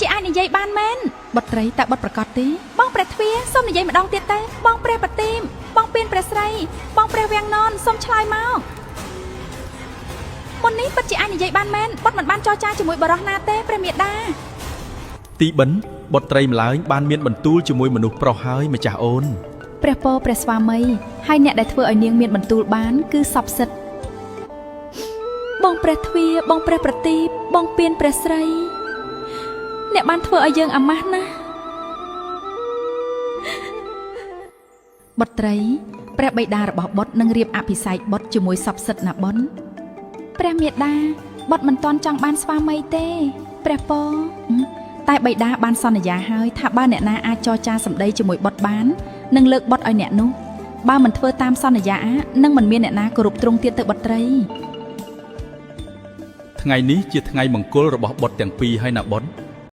ជាអាចនិយាយបានមែនបុត្រីតែបុតប្រកាសទេបងព្រះទ្វាសូមនិយាយម្ដងទៀតទៅបងព្រះប្រទីមបងពៀនព្រះស្រីបងព្រះវាំងននសូមឆ្លើយមកមុននេះពិតជាអាចនិយាយបានមែនបុតមិនបានចរចាជាមួយបរិះណាទេព្រះមេដាទីបិណ្ឌបុត្រីម្លើងបានមានបន្ទូលជាមួយមនុស្សប្រុសហើយម្ចាស់អូនព្រះពរព្រះស្វាមីហើយអ្នកដែលធ្វើឲ្យនាងមានបន្ទូលបានគឺសពសិទ្ធបងព្រះទ្វាបងព្រះប្រទីបបងពៀនព្រះស្រីអ្នកបានធ្វើឲ្យយើងអាម៉ាស់ណាស់បុត្រីព្រះបិតារបស់បុត្រនឹងរៀបអភិសេកបុត្រជាមួយសពសិទ្ធណាបុនព្រះមេដាបុត្រមិនទាន់ចង់បានស្វាមីទេព្រះពរតែបិតាបានសន្យាហើយថាបើអ្នកណាអាចចរចាសម្ដីជាមួយបុត្របាននឹងលើកបុត្រឲ្យអ្នកនោះបើមិនធ្វើតាមសន្យានឹងមិនមានអ្នកណាគោរពទ្រង់ទៀតទៅបុត្រីថ្ងៃនេះជាថ្ងៃមង្គលរបស់បុត្រទាំងពីរហើយណាបុន